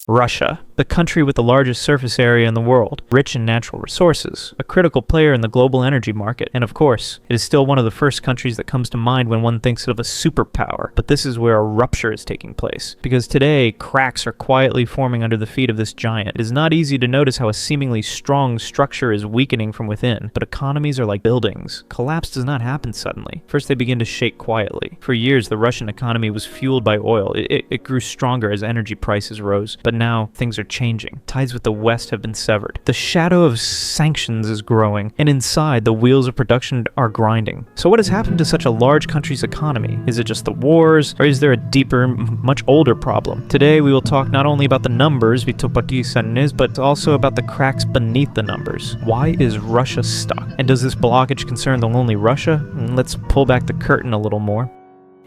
Russia, the country with the largest surface area in the world, rich in natural resources, a critical player in the global energy market, and of course, it is still one of the first countries that comes to mind when one thinks of a superpower. But this is where a rupture is taking place, because today, cracks are quietly forming under the feet of this giant. It is not easy to notice how a seemingly strong structure is weakening from within, but economies are like buildings. Collapse does not happen suddenly. First, they begin to shake quietly. For years, the Russian economy was fueled by oil. It grew stronger as energy prices rose, but now things are changing. Ties with the West have been severed. The shadow of sanctions is growing, and inside, the wheels of production are grinding. So what has happened to such a large country's economy? Is it just the wars, or is there a deeper, much older problem? Today, we will talk not only about the numbers, but also about the cracks beneath the numbers. Why is Russia stuck? And does this blockage concern the lonely Russia? Let's pull back the curtain a little more.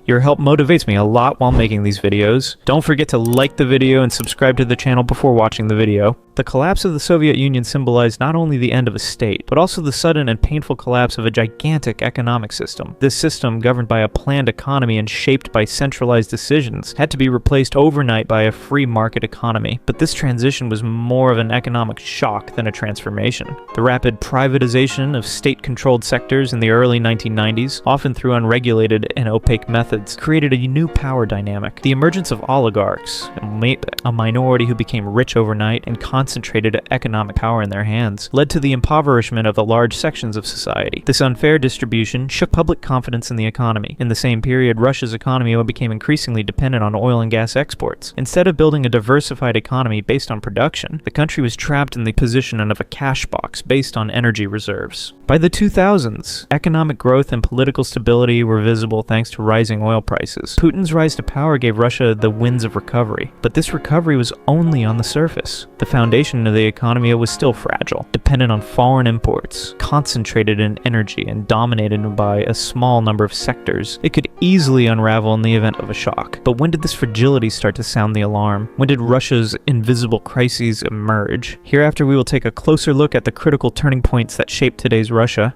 Your help motivates me a lot while making these videos. Don't forget to like the video and subscribe to the channel before watching the video. The collapse of the Soviet Union symbolized not only the end of a state, but also the sudden and painful collapse of a gigantic economic system. This system, governed by a planned economy and shaped by centralized decisions, had to be replaced overnight by a free market economy. But this transition was more of an economic shock than a transformation. The rapid privatization of state-controlled sectors in the early 1990s, often through unregulated and opaque methods, created a new power dynamic. The emergence of oligarchs, a minority who became rich overnight and concentrated economic power in their hands, led to the impoverishment of the large sections of society. This unfair distribution shook public confidence in the economy. In the same period, Russia's economy became increasingly dependent on oil and gas exports. Instead of building a diversified economy based on production, the country was trapped in the position of a cash box based on energy reserves. By the 2000s, economic growth and political stability were visible thanks to rising oil prices. Putin's rise to power gave Russia the winds of recovery, but this recovery was only on the surface. The foundation of the economy was still fragile, dependent on foreign imports, concentrated in energy, and dominated by a small number of sectors. It could easily unravel in the event of a shock. But when did this fragility start to sound the alarm? When did Russia's invisible crises emerge? Hereafter, we will take a closer look at the critical turning points that shaped today's Russia.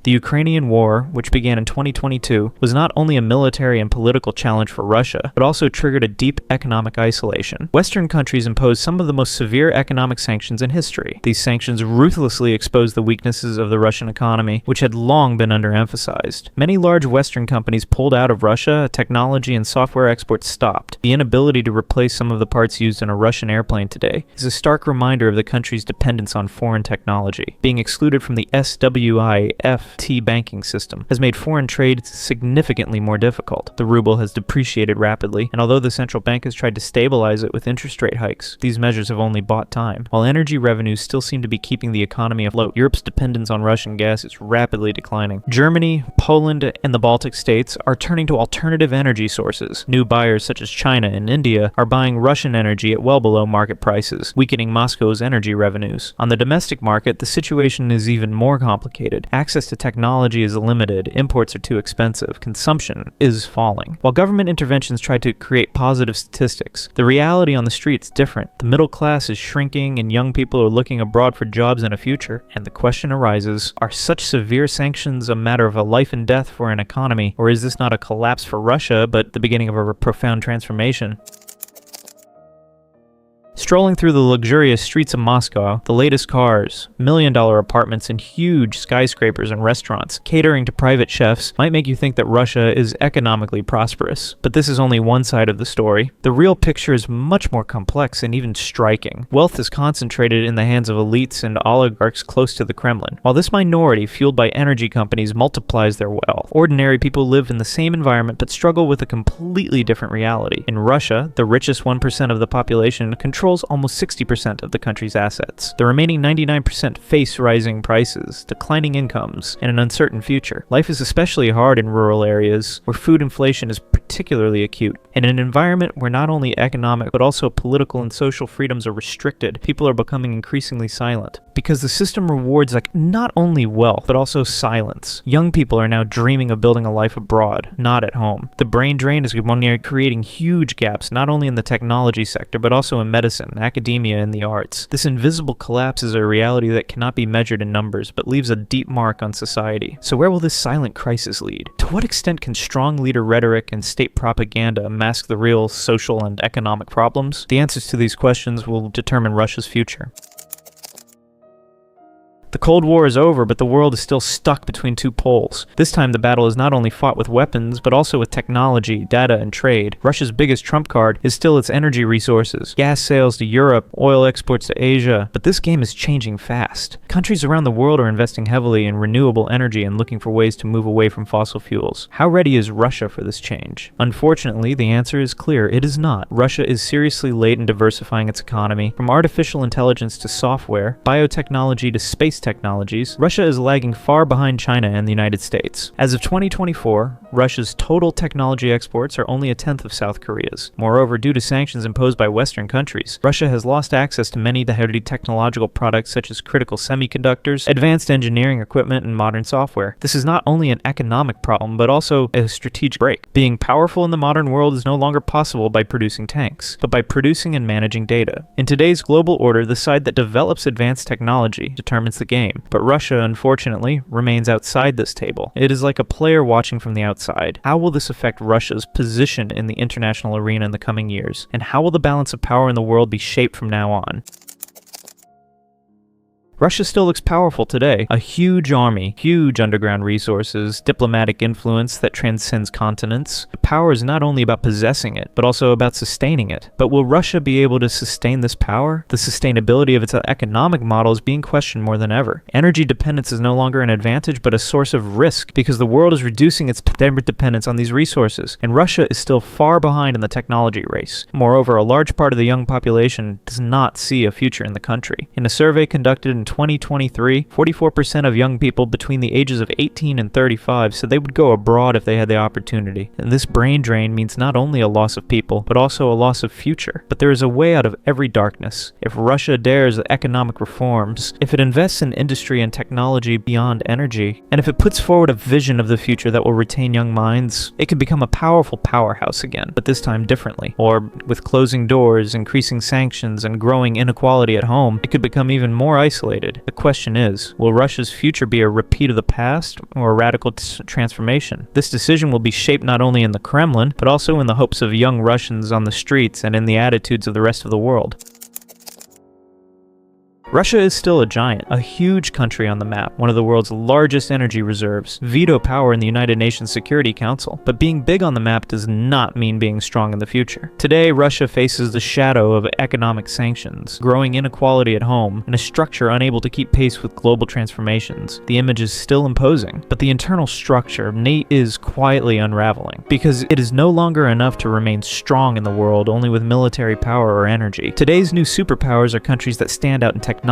The Ukrainian War, which began in 2022, was not only a military and political challenge for Russia, but also triggered a deep economic isolation. Western countries imposed some of the most severe economic sanctions in history. These sanctions ruthlessly exposed the weaknesses of the Russian economy, which had long been underemphasized. Many large Western companies pulled out of Russia, technology and software exports stopped. The inability to replace some of the parts used in a Russian airplane today is a stark reminder of the country's dependence on foreign technology. Being excluded from the SWIFT banking system has made foreign trade significantly more difficult. The ruble has depreciated rapidly, and although the central bank has tried to stabilize it with interest rate hikes, these measures have only bought time. While energy revenues still seem to be keeping the economy afloat, Europe's dependence on Russian gas is rapidly declining. Germany, Poland, and the Baltic states are turning to alternative energy sources. New buyers such as China and India are buying Russian energy at well below market prices, weakening Moscow's energy revenues. On the domestic market, the situation is even more complicated. Access to technology is limited, imports are too expensive, consumption is falling. While government interventions try to create positive statistics, the reality on the street is different. The middle class is shrinking and young people are looking abroad for jobs and a future. And the question arises, are such severe sanctions a matter of a life and death for an economy, or is this not a collapse for Russia, but the beginning of a profound transformation? Strolling through the luxurious streets of Moscow, the latest cars, million-dollar apartments, and huge skyscrapers and restaurants catering to private chefs might make you think that Russia is economically prosperous. But this is only one side of the story. The real picture is much more complex and even striking. Wealth is concentrated in the hands of elites and oligarchs close to the Kremlin. While this minority, fueled by energy companies, multiplies their wealth, ordinary people live in the same environment but struggle with a completely different reality. In Russia, the richest 1% of the population controls almost 60% of the country's assets. The remaining 99% face rising prices, declining incomes, and an uncertain future. Life is especially hard in rural areas, where food inflation is particularly acute. In an environment where not only economic but also political and social freedoms are restricted, people are becoming increasingly silent. Because the system rewards not only wealth, but also silence. Young people are now dreaming of building a life abroad, not at home. The brain drain is creating huge gaps, not only in the technology sector, but also in medicine. medicine, academia, and the arts. This invisible collapse is a reality that cannot be measured in numbers, but leaves a deep mark on society. So where will this silent crisis lead? To what extent can strong leader rhetoric and state propaganda mask the real social and economic problems? The answers to these questions will determine Russia's future. The Cold War is over, but the world is still stuck between two poles. This time the battle is not only fought with weapons, but also with technology, data, and trade. Russia's biggest trump card is still its energy resources. Gas sales to Europe, oil exports to Asia, but this game is changing fast. Countries around the world are investing heavily in renewable energy and looking for ways to move away from fossil fuels. How ready is Russia for this change? Unfortunately, the answer is clear. It is not. Russia is seriously late in diversifying its economy. From artificial intelligence to software, biotechnology to space technologies, Russia is lagging far behind China and the United States. As of 2024, Russia's total technology exports are only a tenth of South Korea's. Moreover, due to sanctions imposed by Western countries, Russia has lost access to many heavy technological products such as critical semiconductors, advanced engineering equipment, and modern software. This is not only an economic problem, but also a strategic break. Being powerful in the modern world is no longer possible by producing tanks, but by producing and managing data. In today's global order, the side that develops advanced technology determines the game, but Russia, unfortunately, remains outside this table. It is like a player watching from the outside. How will this affect Russia's position in the international arena in the coming years? And how will the balance of power in the world be shaped from now on? Russia still looks powerful today. A huge army, huge underground resources, diplomatic influence that transcends continents. The power is not only about possessing it, but also about sustaining it. But will Russia be able to sustain this power? The sustainability of its economic model is being questioned more than ever. Energy dependence is no longer an advantage, but a source of risk, because the world is reducing its dependence on these resources, and Russia is still far behind in the technology race. Moreover, a large part of the young population does not see a future in the country. In a survey conducted in 2023, 44% of young people between the ages of 18 and 35 said they would go abroad if they had the opportunity. And this brain drain means not only a loss of people, but also a loss of future. But there is a way out of every darkness. If Russia dares economic reforms, if it invests in industry and technology beyond energy, and if it puts forward a vision of the future that will retain young minds, it can become a powerful powerhouse again, but this time differently. Or with closing doors, increasing sanctions, and growing inequality at home, it could become even more isolated. The question is, will Russia's future be a repeat of the past or a radical transformation? This decision will be shaped not only in the Kremlin, but also in the hopes of young Russians on the streets and in the attitudes of the rest of the world. Russia is still a giant, a huge country on the map, one of the world's largest energy reserves, veto power in the United Nations Security Council. But being big on the map does not mean being strong in the future. Today, Russia faces the shadow of economic sanctions, growing inequality at home, and a structure unable to keep pace with global transformations. The image is still imposing, but the internal structure is quietly unraveling, because it is no longer enough to remain strong in the world only with military power or energy. Today's new superpowers are countries that stand out in technology,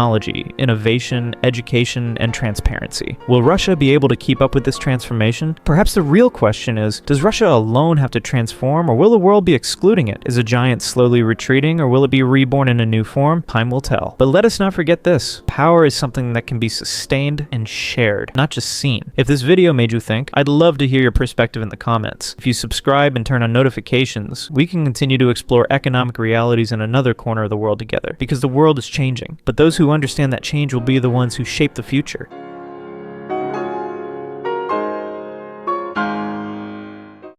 innovation, education, and transparency. Will Russia be able to keep up with this transformation? Perhaps the real question is, does Russia alone have to transform, or will the world be excluding it? Is a giant slowly retreating, or will it be reborn in a new form? Time will tell. But let us not forget this. Power is something that can be sustained and shared, not just seen. If this video made you think, I'd love to hear your perspective in the comments. If you subscribe and turn on notifications, we can continue to explore economic realities in another corner of the world together, because the world is changing. But those who understand that change will be the ones who shape the future.